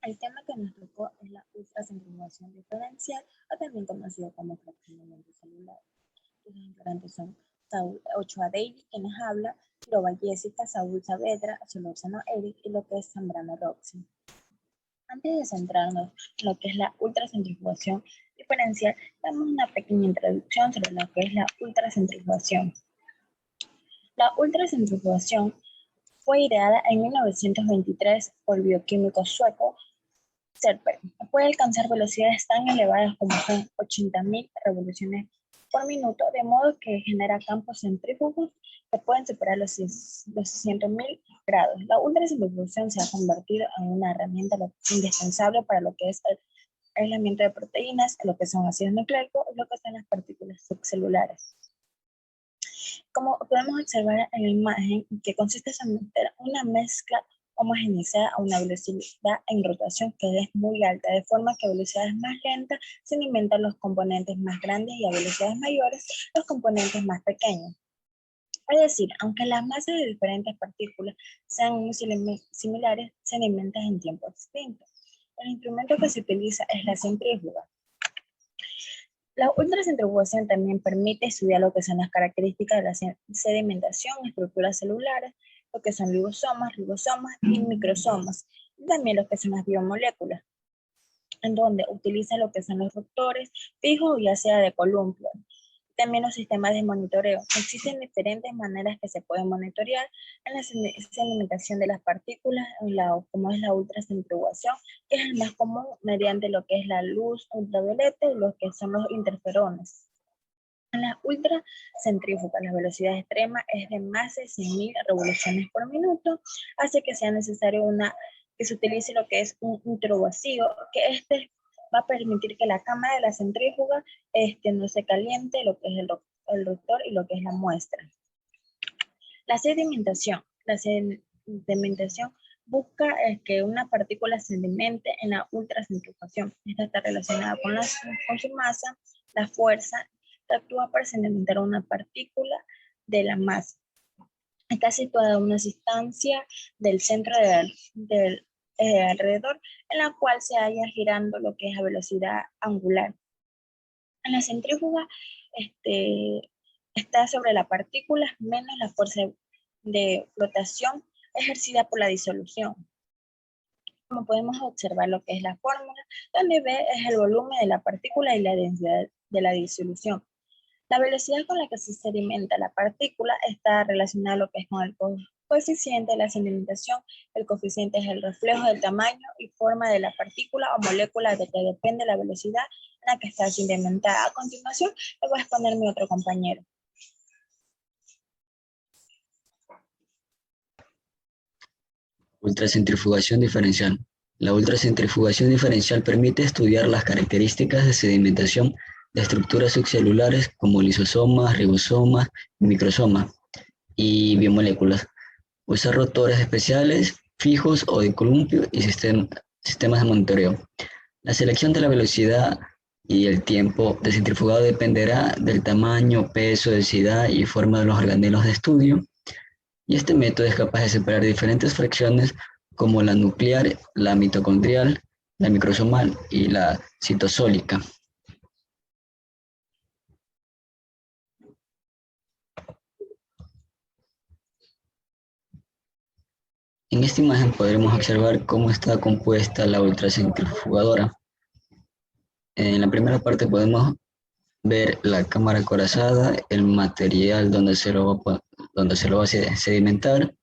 El tema que nos tocó es la ultracentrifugación diferencial, o también conocido como fraccionamiento celular. Los integrantes son Saúl Ochoa David, quien nos habla, Loba Jessica, Saúl Saavedra, Solórzano Eric y lo que es Zambrano Roxy. Antes de centrarnos en lo que es la ultracentrifugación diferencial, damos una pequeña introducción sobre lo que es la ultracentrifugación. La ultracentrifugación fue ideada en 1923 por el bioquímico sueco Serper. Puede alcanzar velocidades tan elevadas como son 80.000 revoluciones por minuto, de modo que genera campos centrífugos que pueden superar los 600.000 grados. La ultracentrifugación se ha convertido en una herramienta indispensable para lo que es el aislamiento de proteínas, lo que son ácidos nucleicos y lo que son las partículas subcelulares. Como podemos observar en la imagen, que consiste en someter una mezcla homogeneizada a una velocidad en rotación que es muy alta, de forma que a velocidades más lentas se alimentan los componentes más grandes y a velocidades mayores los componentes más pequeños. Es decir, aunque las masas de diferentes partículas sean muy similares, se alimentan en tiempos distintos. El instrumento que se utiliza es la centrífuga. La ultracentrifugación también permite estudiar lo que son las características de la sedimentación, estructuras celulares, lo que son liposomas, ribosomas y microsomas, y también lo que son las biomoléculas, en donde utiliza lo que son los reactores fijos, ya sea de columpio. También los sistemas de monitoreo. Existen diferentes maneras que se pueden monitorear en la sedimentación de las partículas, como es la ultracentrifugación, que es el más común mediante lo que es la luz ultravioleta y lo que son los interferones. En la ultracentrífuga, la velocidad extrema es de más de 100.000 revoluciones por minuto, hace que sea necesario que se utilice lo que es un introvacío, que va a permitir que la cámara de la centrífuga no se caliente, lo que es el rotor y lo que es la muestra. La sedimentación. La sedimentación busca que una partícula se sedimente en la ultracentrifugación. Esta está relacionada con su masa, la fuerza que actúa para sedimentar una partícula de la masa. Está situada a una distancia del centro del alrededor, en la cual se halla girando lo que es a velocidad angular. En la centrífuga está sobre la partícula menos la fuerza de flotación ejercida por la disolución. Como podemos observar lo que es la fórmula, donde B es el volumen de la partícula y la densidad de la disolución. La velocidad con la que se sedimenta la partícula está relacionada a lo que es con el coeficiente de la sedimentación. El coeficiente es el reflejo del tamaño y forma de la partícula o molécula de que depende la velocidad en la que está sedimentada. A continuación, le voy a exponer mi otro compañero. Ultracentrifugación diferencial. La ultracentrifugación diferencial permite estudiar las características de sedimentación de estructuras subcelulares como lisosomas, ribosomas, microsomas y biomoléculas. Usa rotores especiales, fijos o de columpio y sistemas de monitoreo. La selección de la velocidad y el tiempo de centrifugado dependerá del tamaño, peso, densidad y forma de los organelos de estudio. Y este método es capaz de separar diferentes fracciones como la nuclear, la mitocondrial, la microsomal y la citosólica. En esta imagen podremos observar cómo está compuesta la ultracentrifugadora. En la primera parte podemos ver la cámara acorazada, el material donde se lo va a sedimentar.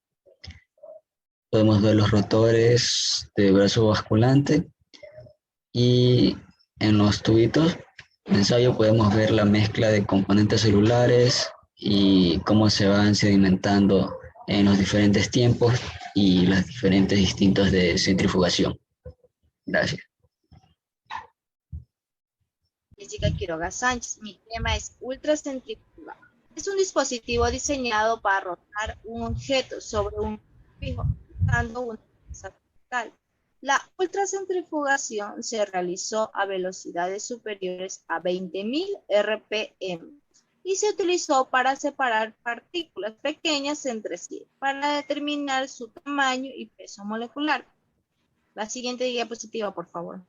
Podemos ver los rotores de brazo basculante y en los tubitos de ensayo podemos ver la mezcla de componentes celulares y cómo se van sedimentando en los diferentes tiempos y las diferentes distintos de centrifugación. Gracias. Jessica Quiroga Sánchez. Mi tema es ultracentrifuga. Es un dispositivo diseñado para rotar un objeto sobre un fijo, dando una fuerza vertical. La ultracentrifugación se realizó a velocidades superiores a 20.000 RPM y se utilizó para separar partículas pequeñas entre sí, para determinar su tamaño y peso molecular. La siguiente diapositiva, por favor.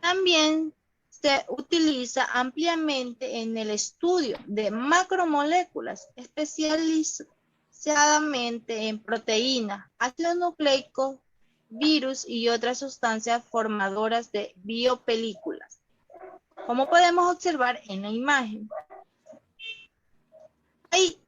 También se utiliza ampliamente en el estudio de macromoléculas, especializadamente en proteínas, ácidos nucleicos, virus y otras sustancias formadoras de biopelículas. Como podemos observar en la imagen, hay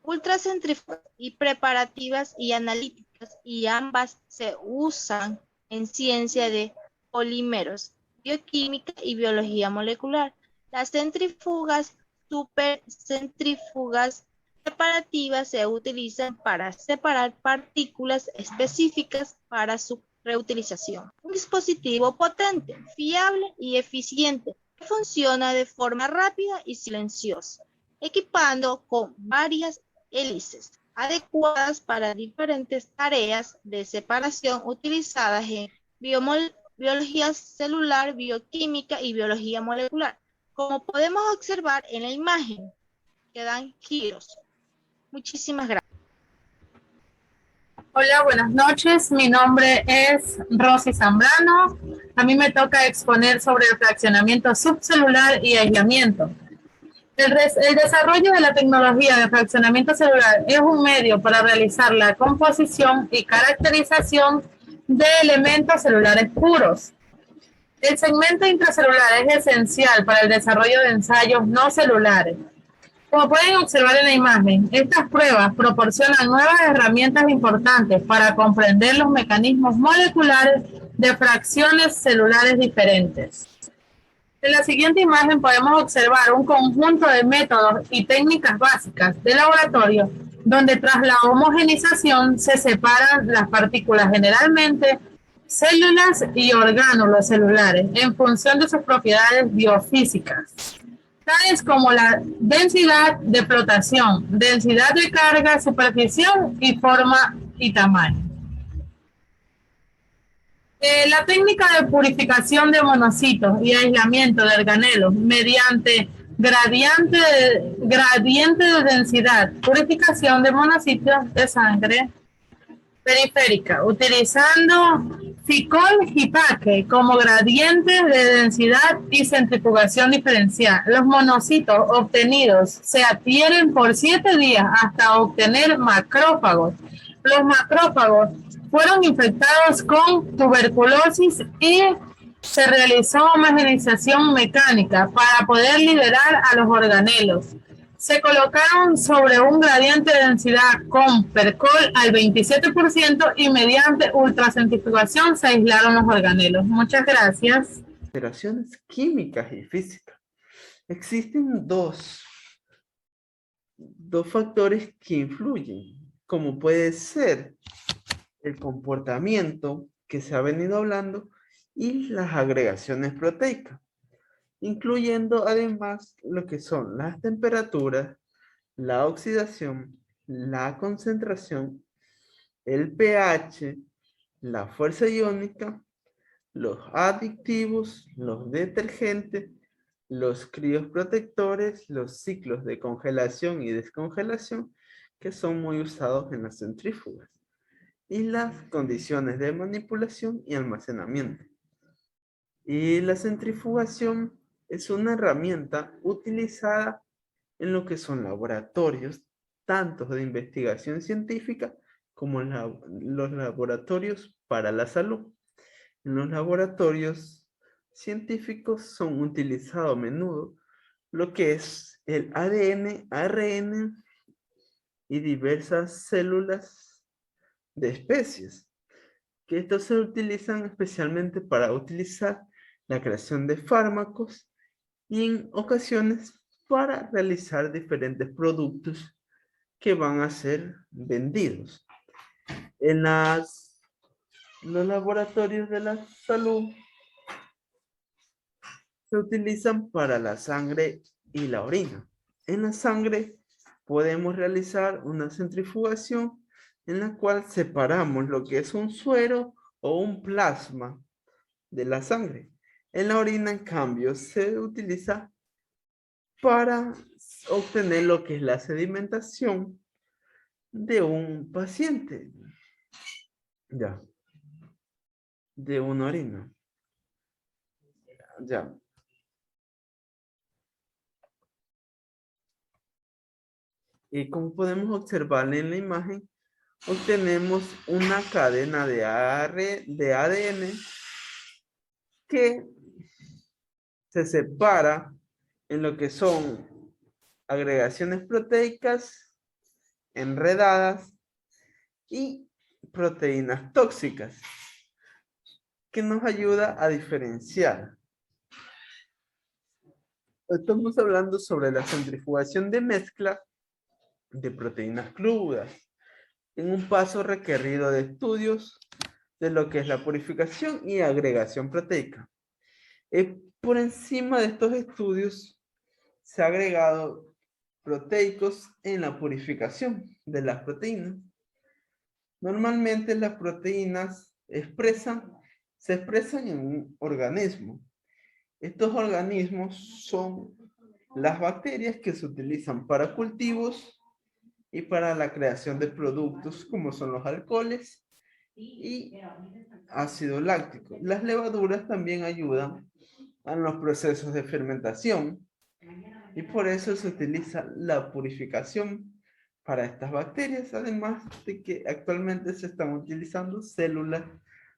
ultracentrifugas y preparativas y analíticas, y ambas se usan en ciencia de polímeros, bioquímica y biología molecular. Las centrífugas, supercentífugas preparativas se utilizan para separar partículas específicas para su reutilización. Un dispositivo potente, fiable y eficiente que funciona de forma rápida y silenciosa, equipando con varias hélices adecuadas para diferentes tareas de separación utilizadas en biología celular, bioquímica y biología molecular. Como podemos observar en la imagen, que dan giros. Muchísimas gracias. Hola, buenas noches. Mi nombre es Rosy Zambrano. A mí me toca exponer sobre el fraccionamiento subcelular y aislamiento. El desarrollo de la tecnología de fraccionamiento celular es un medio para realizar la composición y caracterización de elementos celulares puros. El segmento intracelular es esencial para el desarrollo de ensayos no celulares. Como pueden observar en la imagen, estas pruebas proporcionan nuevas herramientas importantes para comprender los mecanismos moleculares de fracciones celulares diferentes. En la siguiente imagen podemos observar un conjunto de métodos y técnicas básicas de laboratorio donde tras la homogenización se separan las partículas, generalmente células y orgánulos celulares, en función de sus propiedades biofísicas, tales como la densidad de flotación, densidad de carga, superficie y forma y tamaño. La técnica de purificación de monocitos y aislamiento de organelos mediante gradiente de densidad, purificación de monocitos de sangre periférica, utilizando Ficol-Hippake como gradiente de densidad y centrifugación diferencial. Los monocitos obtenidos se adhieren por 7 días hasta obtener macrófagos. Los macrófagos fueron infectados con tuberculosis y se realizó homogenización mecánica para poder liberar a los organelos. Se colocaron sobre un gradiente de densidad con percol al 27% y mediante ultracentrifugación se aislaron los organelos. Muchas gracias. Alteraciones químicas y físicas. Existen dos factores que influyen, como puede ser el comportamiento que se ha venido hablando y las agregaciones proteicas, incluyendo además lo que son las temperaturas, la oxidación, la concentración, el pH, la fuerza iónica, los aditivos, los detergentes, los crioprotectores, los ciclos de congelación y descongelación que son muy usados en las centrífugas, y las condiciones de manipulación y almacenamiento. Y la centrifugación es una herramienta utilizada en lo que son laboratorios, tanto de investigación científica como los laboratorios para la salud. En los laboratorios científicos son utilizados a menudo lo que es el ADN, ARN y diversas células de especies, que estos se utilizan especialmente para utilizar la creación de fármacos y en ocasiones para realizar diferentes productos que van a ser vendidos. En los laboratorios de la salud se utilizan para la sangre y la orina. En la sangre podemos realizar una centrifugación en la cual separamos lo que es un suero o un plasma de la sangre. En la orina, en cambio, se utiliza para obtener lo que es la sedimentación de un paciente. Ya. De una orina. Ya. Y como podemos observar en la imagen, obtenemos una cadena de ADN que se separa en lo que son agregaciones proteicas enredadas y proteínas tóxicas, que nos ayuda a diferenciar. Estamos hablando sobre la centrifugación de mezcla de proteínas crudas, en un paso requerido de estudios de lo que es la purificación y agregación proteica. Por encima de estos estudios se ha agregado proteicos en la purificación de las proteínas. Normalmente las proteínas se expresan en un organismo. Estos organismos son las bacterias que se utilizan para cultivos y para la creación de productos como son los alcoholes y ácido láctico. Las levaduras también ayudan en los procesos de fermentación y por eso se utiliza la purificación para estas bacterias, además de que actualmente se están utilizando células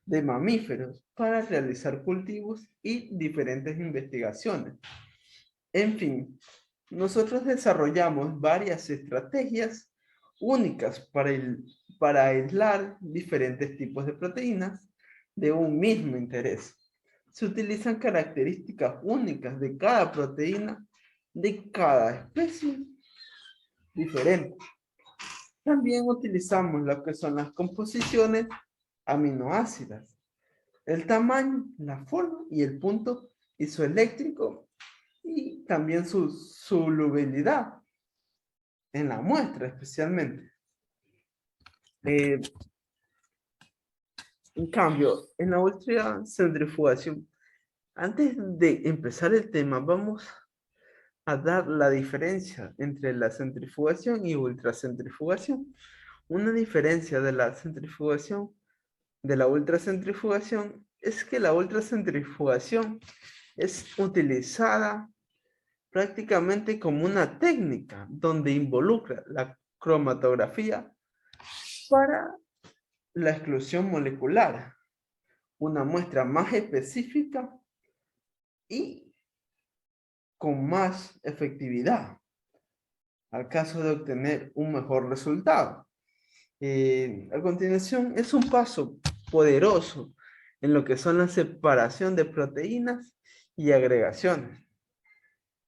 de mamíferos para realizar cultivos y diferentes investigaciones. En fin, nosotros desarrollamos varias estrategias únicas para aislar diferentes tipos de proteínas de un mismo interés. Se utilizan características únicas de cada proteína de cada especie diferente. También utilizamos lo que son las composiciones aminoácidas, el tamaño, la forma y el punto isoeléctrico y también su solubilidad en la muestra especialmente. En cambio, en la ultracentrifugación, antes de empezar el tema, vamos a dar la diferencia entre la centrifugación y ultracentrifugación. Una diferencia de la centrifugación, de la ultracentrifugación, es que la ultracentrifugación es utilizada prácticamente como una técnica donde involucra la cromatografía para la exclusión molecular, una muestra más específica y con más efectividad al caso de obtener un mejor resultado. A continuación, es un paso poderoso en lo que son la separación de proteínas y agregaciones,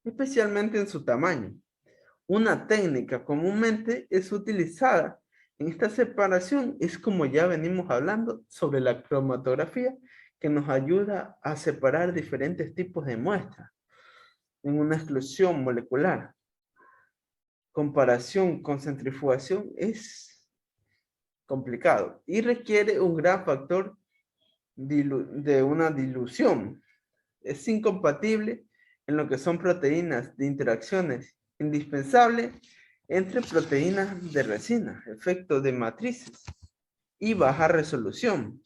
especialmente en su tamaño. Una técnica comúnmente es utilizada en esta separación, es como ya venimos hablando sobre la cromatografía, que nos ayuda a separar diferentes tipos de muestras en una exclusión molecular. Comparación con centrifugación es complicado y requiere un gran factor de una dilución. Es incompatible en lo que son proteínas de interacciones indispensables entre proteínas de resina, efecto de matrices y baja resolución.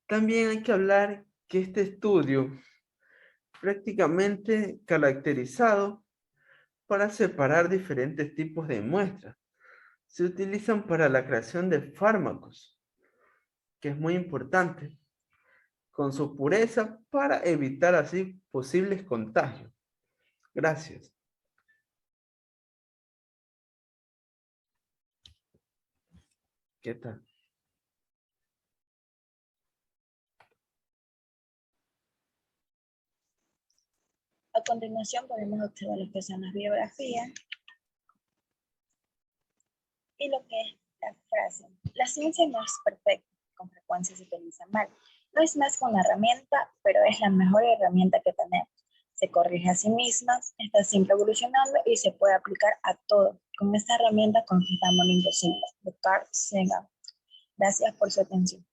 También hay que hablar que este estudio prácticamente caracterizado para separar diferentes tipos de muestras. Se utilizan para la creación de fármacos, que es muy importante, con su pureza para evitar así posibles contagios. Gracias. ¿Qué tal? A continuación podemos observar lo que son las biografías y lo que es la frase. La ciencia no es perfecta, con frecuencia se utiliza mal. No es más que una herramienta, pero es la mejor herramienta que tenemos. Se corrige a sí misma, está siempre evolucionando y se puede aplicar a todo. Con esta herramienta conquistamos lo imposible. De Carl Sagan. Gracias por su atención.